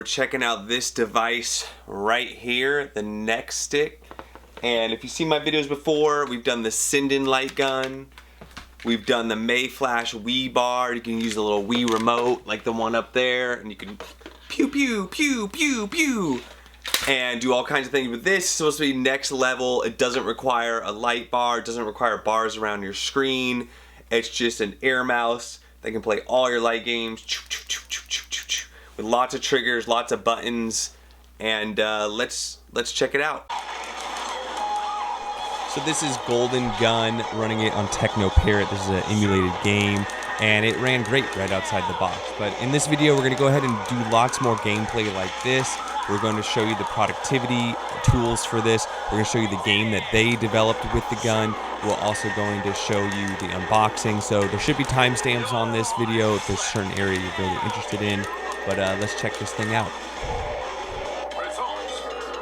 We're checking out this device right here, the Nextick. And if you've seen my videos before, we've done the Sinden Lightgun. We've done the Mayflash Wii bar. You can use a little Wii remote like the one up there, and you can pew pew pew pew pew and do all kinds of things. But this is supposed to be next level. It doesn't require a light bar. It doesn't require bars around your screen. It's just an air mouse that can play all your light games with lots of triggers, lots of buttons, and let's check it out. So this is Golden Gun, running it on Techno Parrot. This is an emulated game, and it ran great right outside the box. But in this video, we're going to go ahead and do lots more gameplay like this. We're going to show you the productivity tools for this. We're going to show you the game that they developed with the gun. We're also going to show you the unboxing. So there should be timestamps on this video if there's a certain area you're really interested in. But let's check this thing out.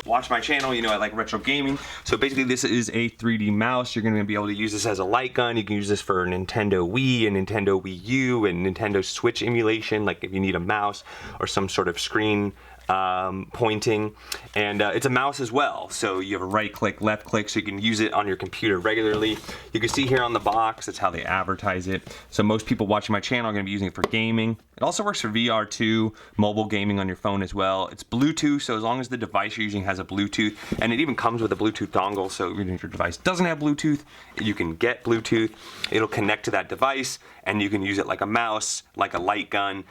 Watch my channel, you know I like retro gaming. So basically this is a 3D mouse. You're gonna be able to use this as a light gun. You can use this for Nintendo Wii and Nintendo Wii U and Nintendo Switch emulation, like if you need a mouse or some sort of screen pointing. And it's a mouse as well. So you have a right click, left click, so you can use it on your computer regularly. You can see here on the box, that's how they advertise it. So most people watching my channel are gonna be using it for gaming. It also works for VR too, mobile gaming on your phone as well. It's Bluetooth, so as long as the device you're using has a Bluetooth, and it even comes with a Bluetooth dongle, so even if your device doesn't have Bluetooth, you can get Bluetooth. It'll connect to that device, and you can use it like a mouse, like a light gun,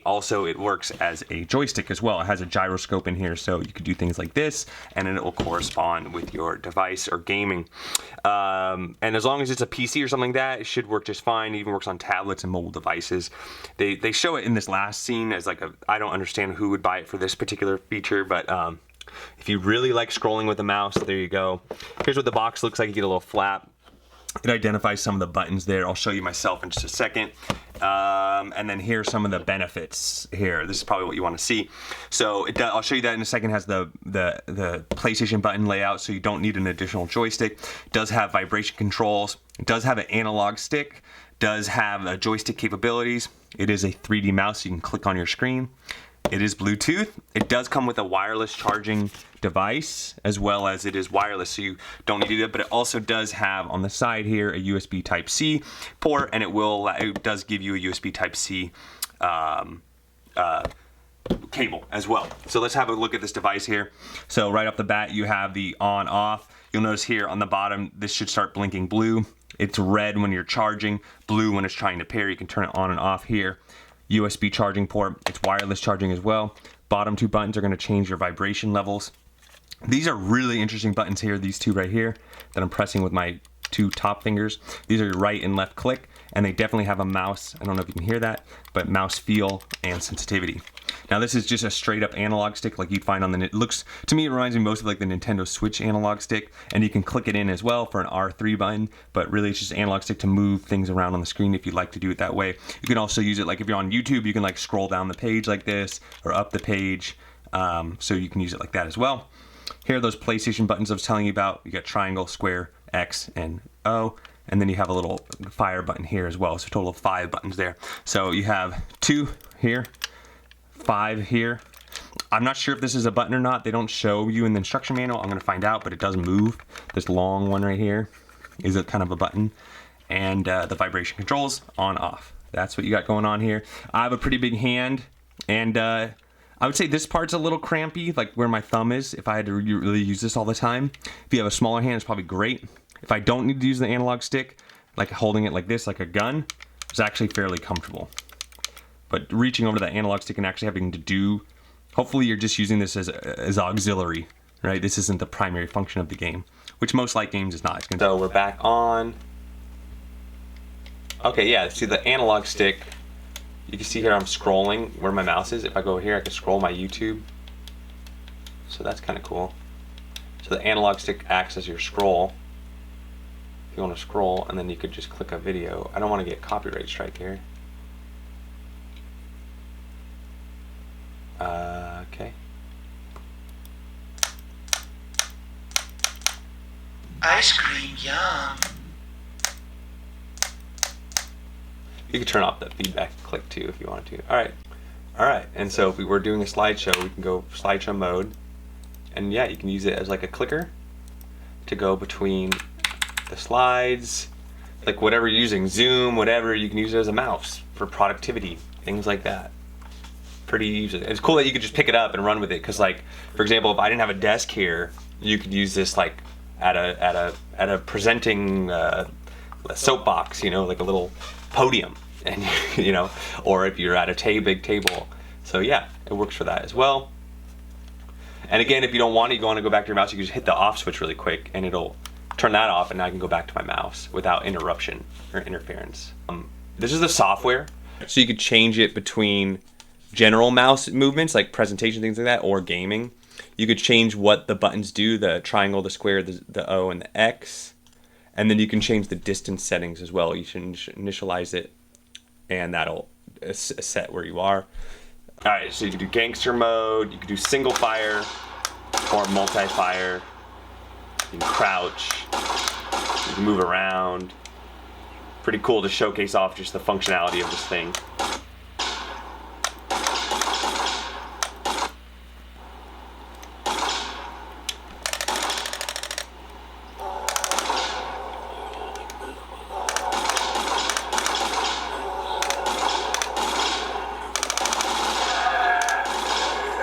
also it works as a joystick as well. It has a gyroscope in here, so you could do things like this, and then it will correspond with your device or gaming. And as long as it's a PC or something like that, it should work just fine. It even works on tablets and mobile devices. They show it in this last scene as like I don't understand who would buy it for this particular feature, but if you really like scrolling with a mouse, there you go. Here's what the box looks like. You get a little flap. It identifies some of the buttons there. I'll show you myself in just a second. And then here's some of the benefits here. This is probably what you want to see. So I'll show you that in a second. It has the PlayStation button layout, so you don't need an additional joystick. It does have vibration controls. It does have an analog stick. Does have joystick capabilities. It is a 3D mouse, so you can click on your screen. It is Bluetooth. It does come with a wireless charging device, as well as it is wireless, so you don't need to do that, but it also does have on the side here a USB Type-C port, and it does give you a USB Type-C cable as well. So let's have a look at this device here. So right off the bat, you have the on-off. You'll notice here on the bottom, this should start blinking blue. It's red when you're charging, blue when it's trying to pair. You can turn it on and off here. USB charging port, it's wireless charging as well. Bottom two buttons are gonna change your vibration levels. These are really interesting buttons here, these two right here, that I'm pressing with my two top fingers. These are your right and left click, and they definitely have a mouse, I don't know if you can hear that, but mouse feel and sensitivity. Now this is just a straight up analog stick like you'd find on it looks, to me it reminds me most of like the Nintendo Switch analog stick, and you can click it in as well for an R3 button, but really it's just an analog stick to move things around on the screen if you'd like to do it that way. You can also use it like if you're on YouTube, you can like scroll down the page like this, or up the page, so you can use it like that as well. Here are those PlayStation buttons I was telling you about. You got triangle, square, X, and O. And then you have a little fire button here as well. So a total of 5 buttons there. So you have 2 here, 5 here. I'm not sure if this is a button or not. They don't show you in the instruction manual. I'm gonna find out, but it does move. This long one right here is a kind of a button. And the vibration controls on, off. That's what you got going on here. I have a pretty big hand, and I would say this part's a little crampy, like where my thumb is, if I had to really use this all the time. If you have a smaller hand, it's probably great. If I don't need to use the analog stick, like holding it like this, like a gun, it's actually fairly comfortable. But reaching over to the analog stick and actually having to do, hopefully you're just using this as auxiliary, right? This isn't the primary function of the game, which most light games is not. So we're back on. Okay, yeah, see the analog stick. You can see here I'm scrolling where my mouse is. If I go here, I can scroll my YouTube. So that's kind of cool. So the analog stick acts as your scroll. If you want to scroll, and then you could just click a video. I don't want to get copyright strike here. Okay. Ice cream, yum. You can turn off the feedback click too if you wanted to. All right. All right, and so if we were doing a slideshow, we can go slideshow mode, and yeah, you can use it as like a clicker to go between the slides, like whatever you're using, Zoom, whatever, you can use it as a mouse for productivity, things like that. Pretty easy. It's cool that you could just pick it up and run with it, because like, for example, if I didn't have a desk here, you could use this like at a presenting soapbox, you know, like a little podium, and you know, or if you're at a big table. So yeah, it works for that as well. And again, if you don't want to go back to your mouse, you can just hit the off switch really quick and it'll turn that off, and now I can go back to my mouse without interruption or interference. This is the software, so you could change it between general mouse movements like presentation, things like that, or gaming. You could change what the buttons do, the triangle, the square, the O, and the X. And then you can change the distance settings as well. You should initialize it, and that'll set where you are. All right, so you can do gangster mode, you can do single fire or multi-fire. You can crouch, you can move around. Pretty cool to showcase off just the functionality of this thing.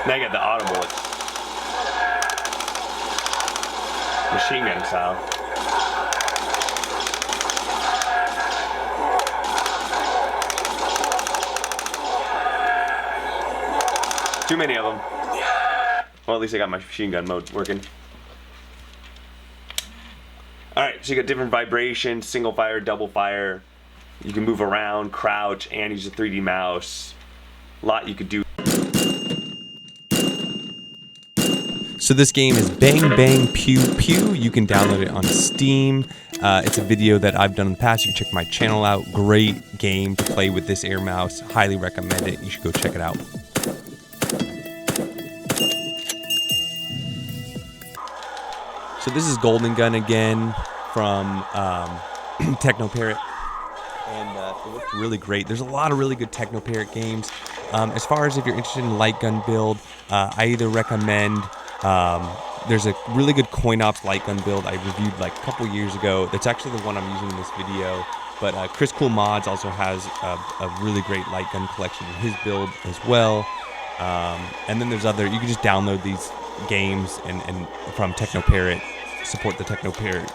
Now you got the audible, it's machine gun style. Too many of them. Well, at least I got my machine gun mode working. Alright, so you got different vibrations, single fire, double fire. You can move around, crouch, and use a 3D mouse. A lot you could do. So this game is Bang Bang Pew Pew. You can download it on Steam. It's a video that I've done in the past. You can check my channel out. Great game to play with this air mouse. Highly recommend it. You should go check it out. So this is Golden Gun again from Techno Parrot. And it looks really great. There's a lot of really good Techno Parrot games. As far as if you're interested in light gun build, I either recommend... there's a really good CoinOps light gun build I reviewed like a couple years ago. That's actually the one I'm using in this video. But Chris Cool Mods also has a really great light gun collection in his build as well. And then there's other, you can just download these games and from Techno Parrot, support the Techno Parrot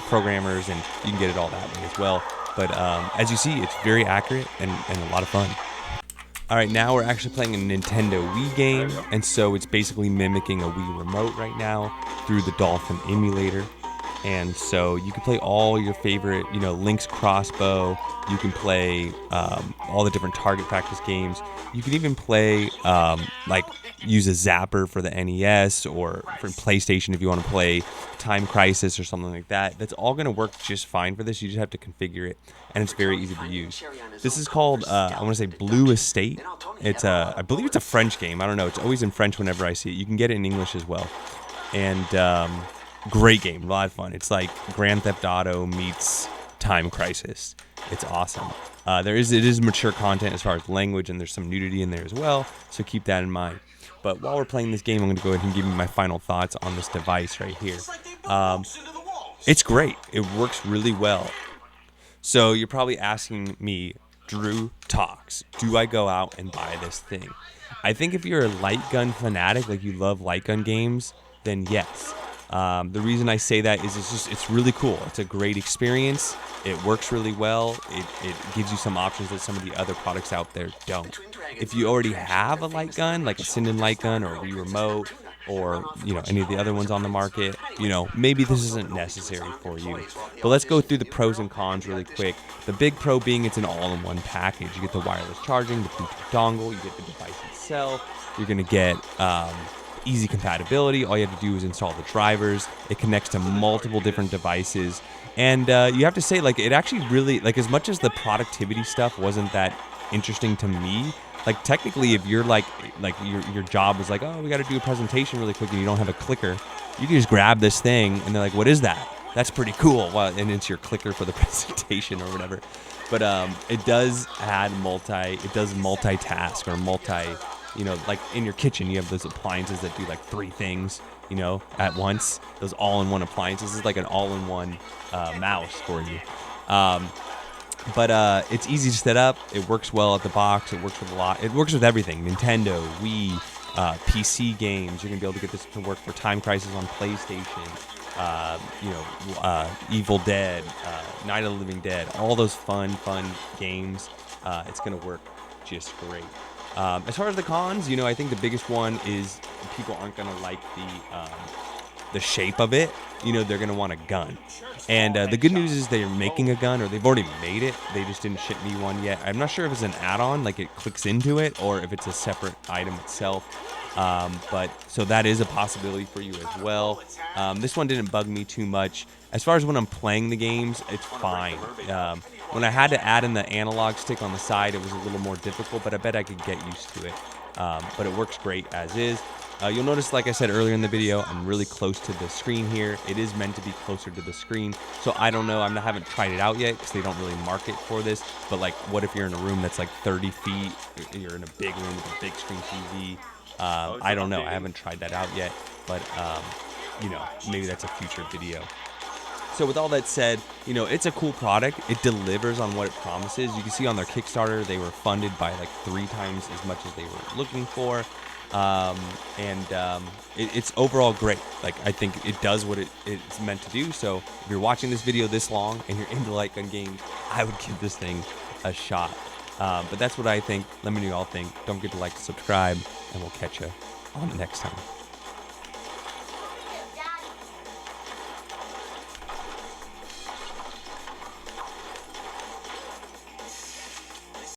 programmers, and you can get it all that way as well. But as you see, it's very accurate and a lot of fun. Alright, now we're actually playing a Nintendo Wii game, and so it's basically mimicking a Wii remote right now through the Dolphin emulator. And so you can play all your favorite, you know, Link's Crossbow, you can play all the different target practice games. You can even play, like, use a zapper for the NES or for PlayStation if you want to play Time Crisis or something like that. That's all going to work just fine for this. You just have to configure it, and it's very easy to use. This is called, I want to say Blue Estate. It's I believe it's a French game. I don't know. It's always in French whenever I see it. You can get it in English as well. And great game, a lot of fun. It's like Grand Theft Auto meets Time Crisis. It's awesome. It is mature content as far as language, and there's some nudity in there as well, so keep that in mind. But while we're playing this game, I'm going to go ahead and give you my final thoughts on this device right here. It's great. It works really well. So you're probably asking me, DrewTalks, do I go out and buy this thing? I think if you're a light gun fanatic, like you love light gun games, then yes. The reason I say that is it's really cool. It's a great experience. It works really well. It gives you some options that some of the other products out there don't. If you already have a light gun, like a Sinden light gun or a Wii Remote, or you know any of the other ones on the market, you know maybe this isn't necessary for you. But let's go through the pros and cons really quick. The big pro being it's an all-in-one package. You get the wireless charging, the Bluetooth dongle, you get the device itself. You're gonna get easy compatibility. All you have to do is install the drivers. It connects to multiple different devices, and you have to say, like, it actually really, like, as much as the productivity stuff wasn't that interesting to me, like, technically, if you're like your job was like, oh, we got to do a presentation really quick, and you don't have a clicker, you can just grab this thing, and they're like, what is that? That's pretty cool. Well, and it's your clicker for the presentation or whatever. But it does add it does multitask or like in your kitchen, you have those appliances that do like 3 things, at once. Those all-in-one appliances. This is like an all-in-one mouse for you. But it's easy to set up. It works well at the box. It works with It works with everything. Nintendo, Wii, PC games. You're gonna be able to get this to work for Time Crisis on PlayStation. Evil Dead, Night of the Living Dead. All those fun games. It's gonna work just great. As far as the cons, I think the biggest one is people aren't gonna like the shape of it. They're gonna want a gun. And the good news is they're making a gun, or they've already made it. They just didn't ship me one yet. I'm not sure if it's an add-on, like it clicks into it, or if it's a separate item itself. But so that is a possibility for you as well. This one didn't bug me too much. As far as when I'm playing the games, it's fine. When I had to add in the analog stick on the side, it was a little more difficult, but I bet I could get used to it. But it works great as is. You'll notice, like I said earlier in the video, I'm really close to the screen here. It is meant to be closer to the screen. So I don't know. I haven't tried it out yet because they don't really market for this. But like, what if you're in a room that's like 30 feet? You're in a big room with a big screen TV. I don't know. I haven't tried that out yet. But, maybe that's a future video. So with all that said, it's a cool product. It delivers on what it promises. You can see on their Kickstarter, they were funded by like 3 times as much as they were looking for. It's overall great. Like, I think it does what it's meant to do. So if you're watching this video this long and you're into Lightgun games, I would give this thing a shot. But that's what I think. Let me know what y'all think. Don't forget to like, subscribe, and we'll catch you on the next time.